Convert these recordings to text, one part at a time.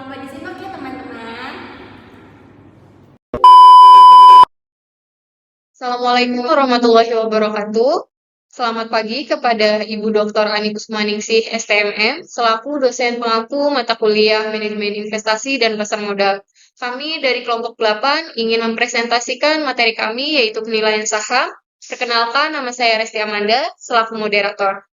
Selamat disimak ya teman-teman. Assalamualaikum warahmatullahi wabarakatuh. Selamat pagi kepada Ibu Dr. Ani Kusmaningsih, STMM, selaku dosen pengampu mata kuliah Manajemen Investasi dan Pasar Modal. Kami dari kelompok 8 ingin mempresentasikan materi kami yaitu penilaian saham. Perkenalkan, nama saya Resti Amanda, selaku moderator.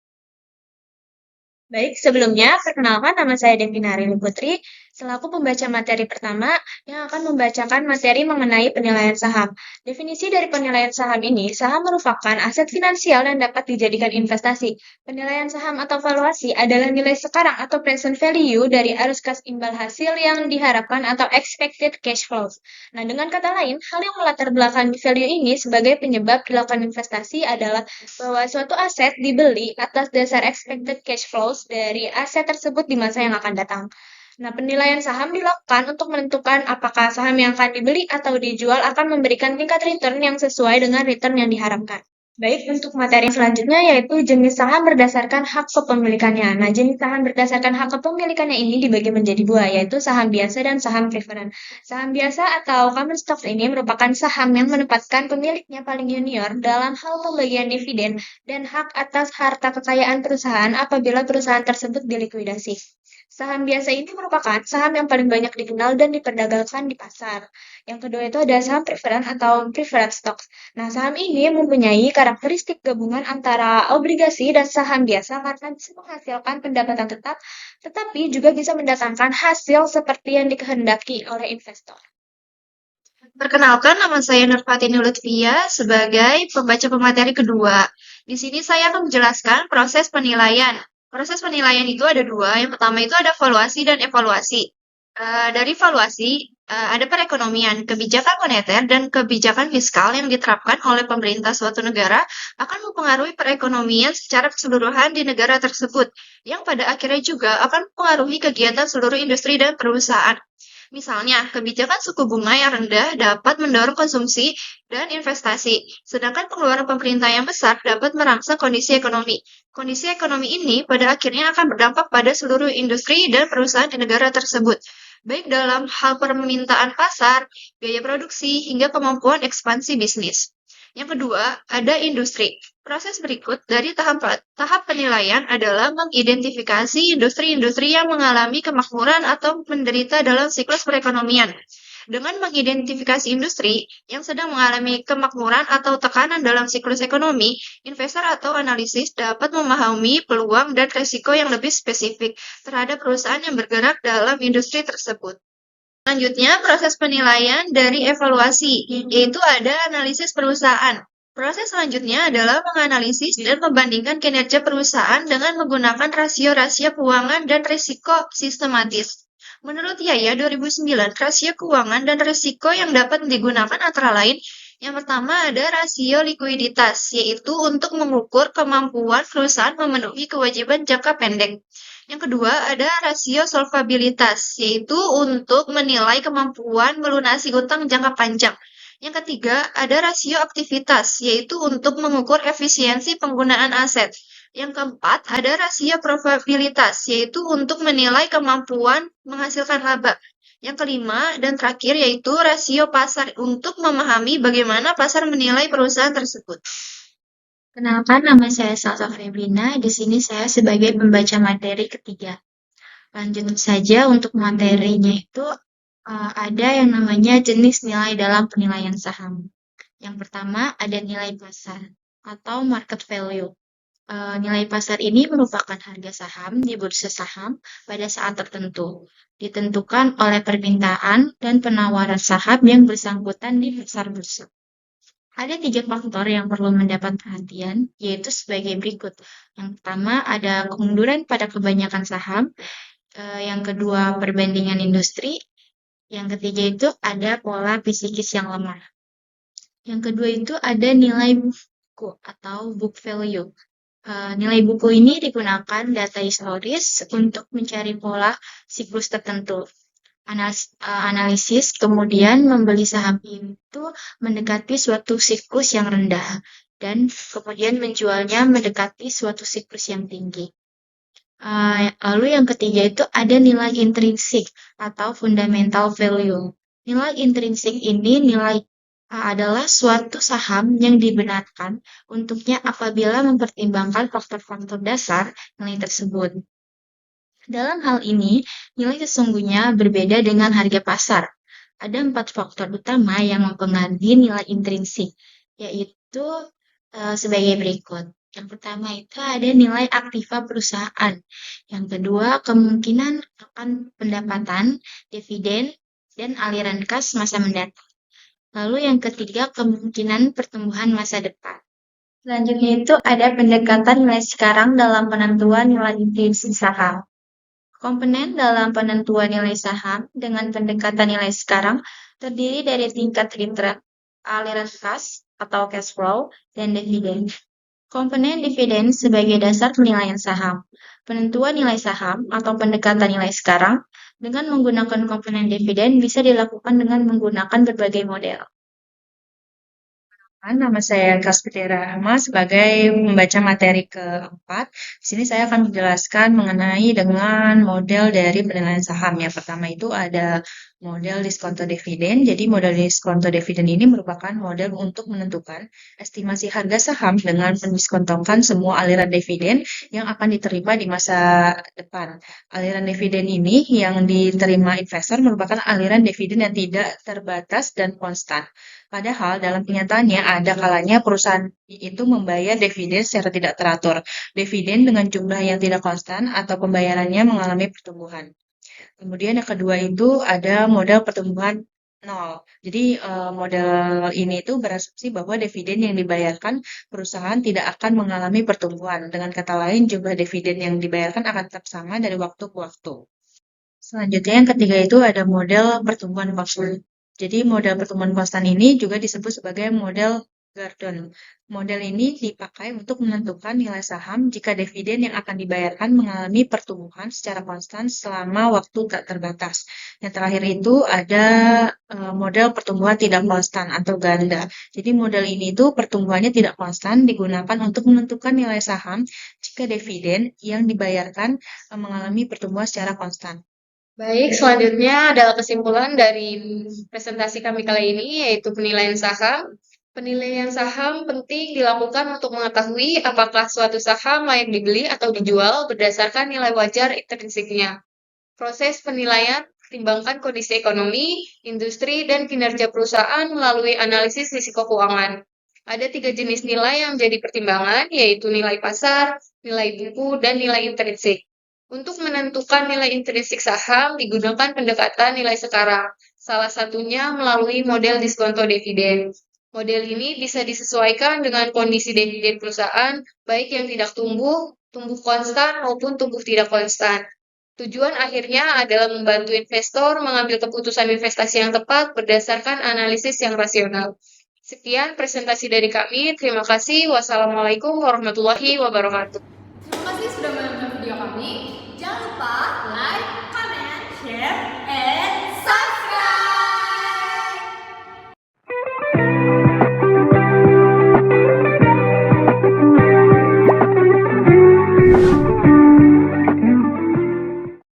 Baik, sebelumnya perkenalkan nama saya Devina Rini Putri, selaku pembaca materi pertama yang akan membacakan materi mengenai penilaian saham. Definisi dari penilaian saham ini, saham merupakan aset finansial yang dapat dijadikan investasi. Penilaian saham atau valuasi adalah nilai sekarang atau present value dari arus kas imbal hasil yang diharapkan atau expected cash flows. Nah, dengan kata lain, hal yang melatar belakangi value ini sebagai penyebab dilakukan investasi adalah bahwa suatu aset dibeli atas dasar expected cash flows dari aset tersebut di masa yang akan datang. Nah, penilaian saham dilakukan untuk menentukan apakah saham yang akan dibeli atau dijual akan memberikan tingkat return yang sesuai dengan return yang diharapkan. Baik, untuk materi selanjutnya yaitu jenis saham berdasarkan hak kepemilikannya. Nah, jenis saham berdasarkan hak kepemilikannya ini dibagi menjadi dua, yaitu saham biasa dan saham preferred. Saham biasa atau common stocks ini merupakan saham yang menempatkan pemiliknya paling junior dalam hal pembagian dividen dan hak atas harta kekayaan perusahaan apabila perusahaan tersebut dilikuidasi. Saham biasa ini merupakan saham yang paling banyak dikenal dan diperdagangkan di pasar. Yang kedua itu ada saham preferred atau preferred stocks. Nah, saham ini mempunyai karakteristik gabungan antara obligasi dan saham biasa karena bisa menghasilkan pendapatan tetap, tetapi juga bisa mendatangkan hasil seperti yang dikehendaki oleh investor. Perkenalkan, nama saya Nurfatini Lutfia sebagai pembaca pemateri kedua. Di sini saya akan menjelaskan proses penilaian. Proses penilaian itu ada dua. Yang pertama itu ada valuasi dan evaluasi. Dari valuasi, ada perekonomian, kebijakan moneter, dan kebijakan fiskal yang diterapkan oleh pemerintah suatu negara akan mempengaruhi perekonomian secara keseluruhan di negara tersebut, yang pada akhirnya juga akan mempengaruhi kegiatan seluruh industri dan perusahaan. Misalnya, kebijakan suku bunga yang rendah dapat mendorong konsumsi dan investasi, sedangkan pengeluaran pemerintah yang besar dapat merangsang kondisi ekonomi. Kondisi ekonomi ini pada akhirnya akan berdampak pada seluruh industri dan perusahaan di negara tersebut, baik dalam hal permintaan pasar, biaya produksi, hingga kemampuan ekspansi bisnis. Yang kedua, ada industri. Proses berikut dari tahap penilaian adalah mengidentifikasi industri-industri yang mengalami kemakmuran atau menderita dalam siklus perekonomian. Dengan mengidentifikasi industri yang sedang mengalami kemakmuran atau tekanan dalam siklus ekonomi, investor atau analisis dapat memahami peluang dan risiko yang lebih spesifik terhadap perusahaan yang bergerak dalam industri tersebut. Selanjutnya, proses penilaian dari evaluasi, yaitu ada analisis perusahaan. Proses selanjutnya adalah menganalisis dan membandingkan kinerja perusahaan dengan menggunakan rasio-rasio keuangan dan risiko sistematis. Menurut Yaya 2009, rasio keuangan dan risiko yang dapat digunakan antara lain, yang pertama ada rasio likuiditas, yaitu untuk mengukur kemampuan perusahaan memenuhi kewajiban jangka pendek. Yang kedua, ada rasio solvabilitas, yaitu untuk menilai kemampuan melunasi utang jangka panjang. Yang ketiga, ada rasio aktivitas, yaitu untuk mengukur efisiensi penggunaan aset. Yang keempat, ada rasio probabilitas, yaitu untuk menilai kemampuan menghasilkan laba. Yang kelima dan terakhir yaitu rasio pasar untuk memahami bagaimana pasar menilai perusahaan tersebut. Kenalkan, nama saya Salsa Febrina. Di sini saya sebagai pembaca materi ketiga. Lanjut saja untuk materinya itu ada yang namanya jenis nilai dalam penilaian saham. Yang pertama ada nilai pasar atau market value. Nilai pasar ini merupakan harga saham di bursa saham pada saat tertentu, ditentukan oleh permintaan dan penawaran saham yang bersangkutan di pasar bursa. Ada 3 faktor yang perlu mendapat perhatian, yaitu sebagai berikut. Yang pertama ada kemunduran pada kebanyakan saham, yang kedua perbandingan industri, yang ketiga itu ada pola psikis yang lemah. Yang kedua itu ada nilai buku atau book value. Nilai buku ini digunakan data historis untuk mencari pola siklus tertentu. Analisis kemudian membeli saham itu mendekati suatu siklus yang rendah dan kemudian menjualnya mendekati suatu siklus yang tinggi. Lalu yang ketiga itu ada nilai intrinsik atau fundamental value. Nilai intrinsik ini adalah suatu saham yang dibenarkan untuknya apabila mempertimbangkan faktor-faktor dasar nilai tersebut. Dalam hal ini, nilai sesungguhnya berbeda dengan harga pasar. Ada 4 faktor utama yang mempengaruhi nilai intrinsik, yaitu sebagai berikut. Yang pertama itu ada nilai aktiva perusahaan. Yang kedua, kemungkinan akan pendapatan, dividen, dan aliran kas masa mendatang. Lalu yang ketiga, kemungkinan pertumbuhan masa depan. Selanjutnya itu ada pendekatan nilai sekarang dalam penentuan nilai intrinsik saham. Komponen dalam penentuan nilai saham dengan pendekatan nilai sekarang terdiri dari tingkat return, aliran kas atau cash flow, dan dividen. Komponen dividen sebagai dasar penilaian saham. Penentuan nilai saham atau pendekatan nilai sekarang dengan menggunakan komponen dividen bisa dilakukan dengan menggunakan berbagai model. Nama saya Kaspitera Rahma sebagai pembaca materi keempat. Di sini saya akan menjelaskan mengenai dengan model dari penilaian saham. Yang pertama itu ada model diskonto dividen. Jadi model diskonto dividen ini merupakan model untuk menentukan estimasi harga saham dengan mendiskontokan semua aliran dividen yang akan diterima di masa depan. Aliran dividen ini yang diterima investor merupakan aliran dividen yang tidak terbatas dan konstan. Padahal dalam kenyataannya ada kalanya perusahaan itu membayar dividen secara tidak teratur. Dividen dengan jumlah yang tidak konstan atau pembayarannya mengalami pertumbuhan. Kemudian yang kedua itu ada model pertumbuhan nol. Jadi model ini itu berasumsi bahwa dividen yang dibayarkan perusahaan tidak akan mengalami pertumbuhan. Dengan kata lain, jumlah dividen yang dibayarkan akan tetap sama dari waktu ke waktu. Selanjutnya yang ketiga itu ada model pertumbuhan konstan. Jadi model pertumbuhan konstan ini juga disebut sebagai model Gordon. Model ini dipakai untuk menentukan nilai saham jika dividen yang akan dibayarkan mengalami pertumbuhan secara konstan selama waktu tak terbatas. Yang terakhir itu ada model pertumbuhan tidak konstan atau ganda. Jadi model ini itu pertumbuhannya tidak konstan digunakan untuk menentukan nilai saham jika dividen yang dibayarkan mengalami pertumbuhan secara konstan. Baik, selanjutnya adalah kesimpulan dari presentasi kami kali ini, yaitu penilaian saham. Penilaian saham penting dilakukan untuk mengetahui apakah suatu saham layak dibeli atau dijual berdasarkan nilai wajar intrinsiknya. Proses penilaian pertimbangkan kondisi ekonomi, industri, dan kinerja perusahaan melalui analisis risiko keuangan. Ada 3 jenis nilai yang menjadi pertimbangan, yaitu nilai pasar, nilai buku, dan nilai intrinsik. Untuk menentukan nilai intrinsik saham digunakan pendekatan nilai sekarang, salah satunya melalui model diskonto dividen. Model ini bisa disesuaikan dengan kondisi dividen perusahaan, baik yang tidak tumbuh, tumbuh konstan maupun tumbuh tidak konstan. Tujuan akhirnya adalah membantu investor mengambil keputusan investasi yang tepat berdasarkan analisis yang rasional. Sekian presentasi dari kami. Terima kasih. Wassalamualaikum warahmatullahi wabarakatuh. Terima kasih sudah menonton video kami. Jangan lupa